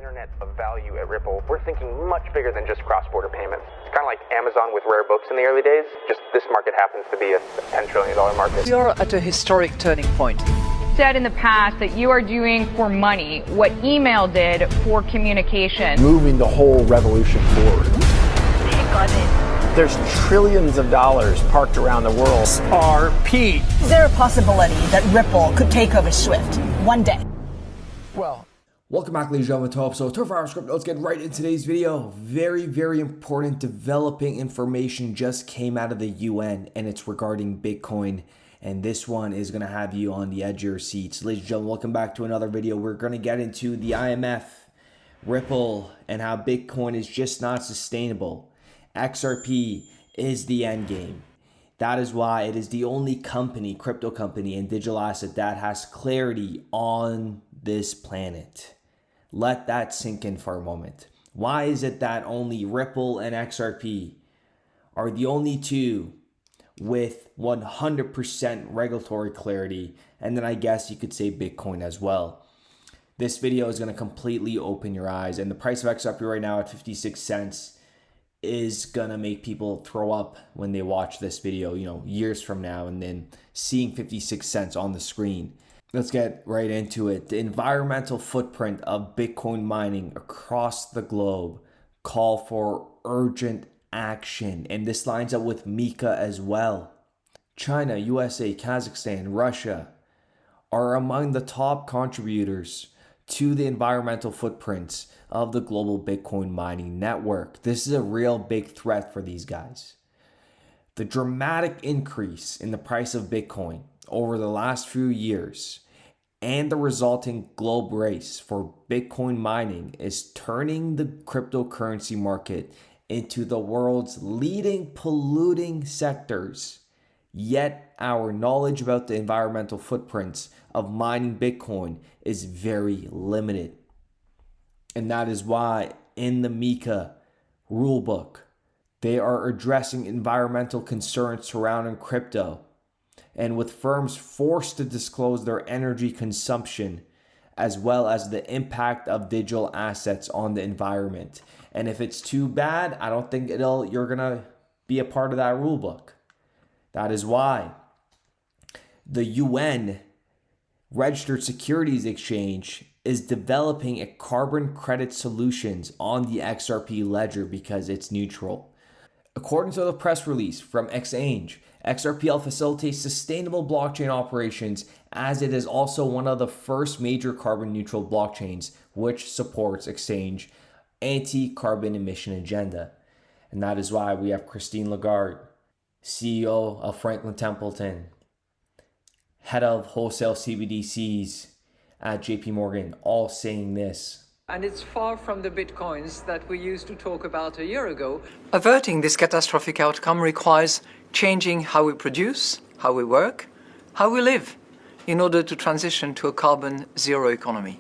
internet of value at Ripple, we're thinking much bigger than just cross-border payments. It's kind of like Amazon with rare books in the early days, just this market happens to be a $10 trillion market. We are at a historic turning point. Said in the past that you are doing for money what email did for communication. Moving the whole revolution forward. Take on it. There's trillions of dollars parked around the world. XRP. Is there a possibility that Ripple could take over Swift one day? Well, welcome back, ladies and gentlemen, to episode 2 of our script. Let's get right into today's video. Very, very important developing information just came out of the UN, and it's regarding Bitcoin. And this one is going to have you on the edge of your seats. Ladies and gentlemen, welcome back to another video. We're going to get into the IMF, Ripple, and how Bitcoin is just not sustainable. XRP is the end game. That is why it is the only company, crypto company, and digital asset that has clarity on this planet. Let that sink in for a moment. Why is it that only Ripple and XRP are the only two with 100% regulatory clarity? And then I guess you could say Bitcoin as well. This video is going to completely open your eyes, and the price of XRP right now at 56 cents is gonna make people throw up when they watch this video, years from now, and then seeing 56 cents on the screen. Let's get right into it. The environmental footprint of Bitcoin mining across the globe call for urgent action, and this lines up with MiCA as well. China, USA, Kazakhstan, Russia are among the top contributors to the environmental footprints of the global Bitcoin mining network. This is a real big threat for these guys. The dramatic increase in the price of Bitcoin over the last few years and the resulting global race for Bitcoin mining is turning the cryptocurrency market into the world's leading polluting sectors. Yet our knowledge about the environmental footprints of mining Bitcoin is very limited. And that is why in the MiCA rulebook, they are addressing environmental concerns surrounding crypto, and with firms forced to disclose their energy consumption as well as the impact of digital assets on the environment. And if it's too bad, I don't think you're gonna be a part of that rulebook. That is why the UN Registered Securities Exchange is developing a carbon credit solutions on the XRP ledger because it's neutral. According to the press release from Exchange, XRPL facilitates sustainable blockchain operations as it is also one of the first major carbon neutral blockchains which supports Exchange anti-carbon emission agenda. And that is why we have Christine Lagarde, CEO of Franklin Templeton, head of wholesale CBDCs at JP Morgan, all saying this. And it's far from the bitcoins that we used to talk about a year ago. Averting this catastrophic outcome requires changing how we produce, how we work, how we live, in order to transition to a carbon zero economy.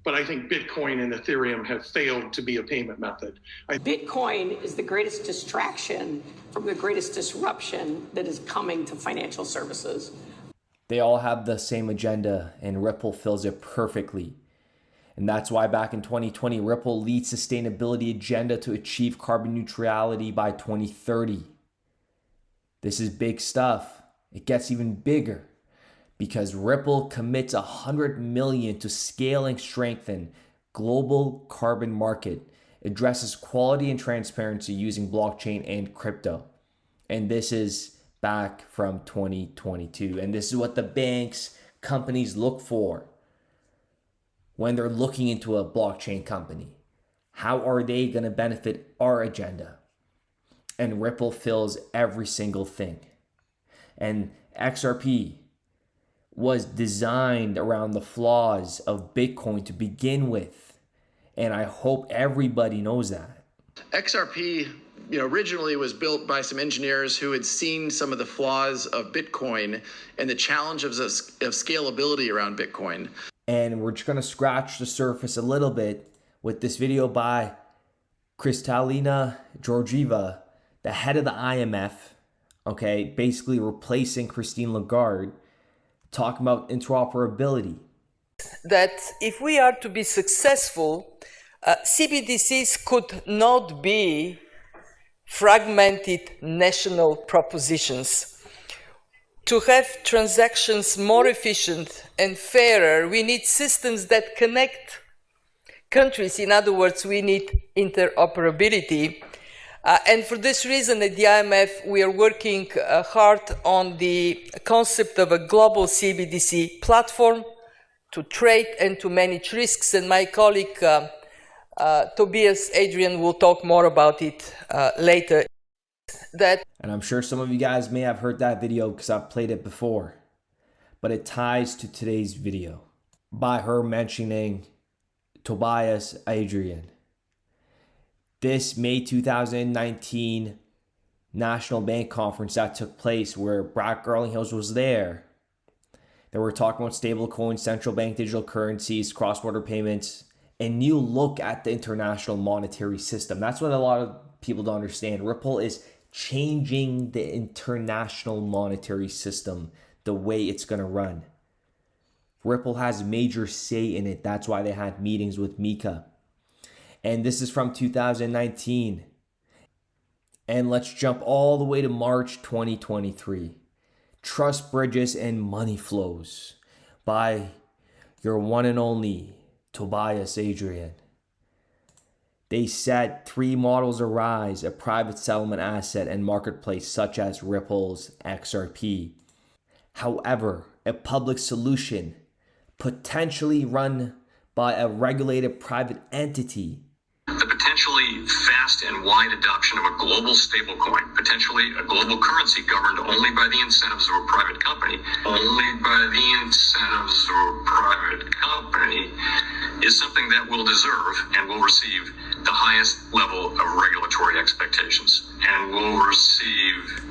But I think Bitcoin and Ethereum have failed to be a payment method. Bitcoin is the greatest distraction from the greatest disruption that is coming to financial services. They all have the same agenda, and Ripple fills it perfectly. And that's why back in 2020, Ripple leads sustainability agenda to achieve carbon neutrality by 2030. This is big stuff. It gets even bigger because Ripple commits $100 million to scale and strengthen global carbon market, addresses quality and transparency using blockchain and crypto. And this is back from 2022. And this is what the banks, companies look for when they're looking into a blockchain company. How are they going to benefit our agenda? And Ripple fills every single thing. And XRP was designed around the flaws of Bitcoin to begin with. And I hope everybody knows that. XRP originally was built by some engineers who had seen some of the flaws of Bitcoin and the challenges of scalability around Bitcoin. And we're just going to scratch the surface a little bit with this video by Kristalina Georgieva, the head of the IMF, basically replacing Christine Lagarde, talking about interoperability. That if we are to be successful CBDCs could not be fragmented national propositions. To have transactions more efficient and fairer, we need systems that connect countries. In other words, we need interoperability. And for this reason, at the IMF, we are working hard on the concept of a global CBDC platform to trade and to manage risks. And my colleague, Tobias Adrian, will talk more about it later. And I'm sure some of you guys may have heard that video because I've played it before. But it ties to today's video by her mentioning Tobias Adrian. This May 2019 National Bank Conference that took place where Brad Garlinghills was there. They were talking about stablecoins, central bank digital currencies, cross-border payments, a new look at the international monetary system. That's what a lot of people don't understand. Ripple is changing the international monetary system, the way it's going to run. Ripple has major say in it. That's why they had meetings with MiCA. And this is from 2019. And let's jump all the way to March 2023. Trust Bridges and Money Flows by your one and only Tobias Adrian. They said 3 models arise: a private settlement asset and marketplace such as Ripple's XRP. However, a public solution potentially run by a regulated private entity. The potentially fast and wide adoption of a global stablecoin, potentially a global currency governed only by the incentives of a private company, is something that will deserve and will receive the highest level of regulatory expectations, and will receive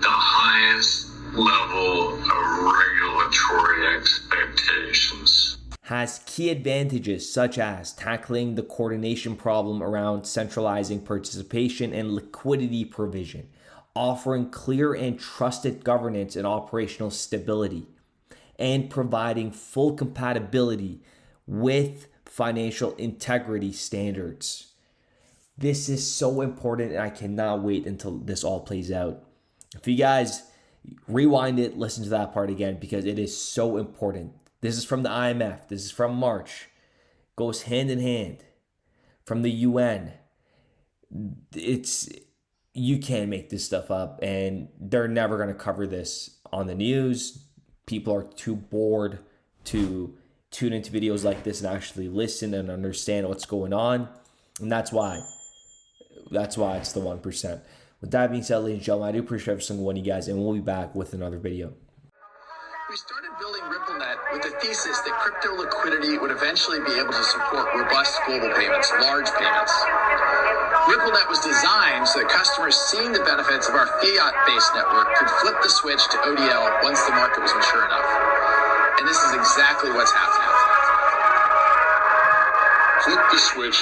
the highest level of regulatory expectations. Has key advantages such as tackling the coordination problem around centralizing participation and liquidity provision, offering clear and trusted governance and operational stability, and providing full compatibility with financial integrity standards. This is so important, and I cannot wait until this all plays out. If you guys rewind it, listen to that part again, because it is so important. This is from the IMF. This is from March. Goes hand in hand. From the UN. You can't make this stuff up, and they're never going to cover this on the news. People are too bored to tune into videos like this and actually listen and understand what's going on. And that's why it's the 1%. With that being said, ladies and gentlemen, I do appreciate every single one of you guys, and we'll be back with another video. We started building RippleNet with the thesis that crypto liquidity would eventually be able to support robust global payments, large payments. RippleNet was designed so that customers seeing the benefits of our fiat-based network could flip the switch to ODL once the market was mature enough. And this is exactly what's happening. Flip the switch.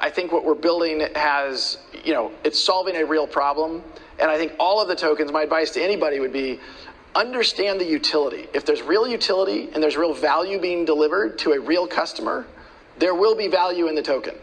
I think what we're building has, it's solving a real problem. And I think all of the tokens, my advice to anybody would be, understand the utility. If there's real utility and there's real value being delivered to a real customer, there will be value in the token.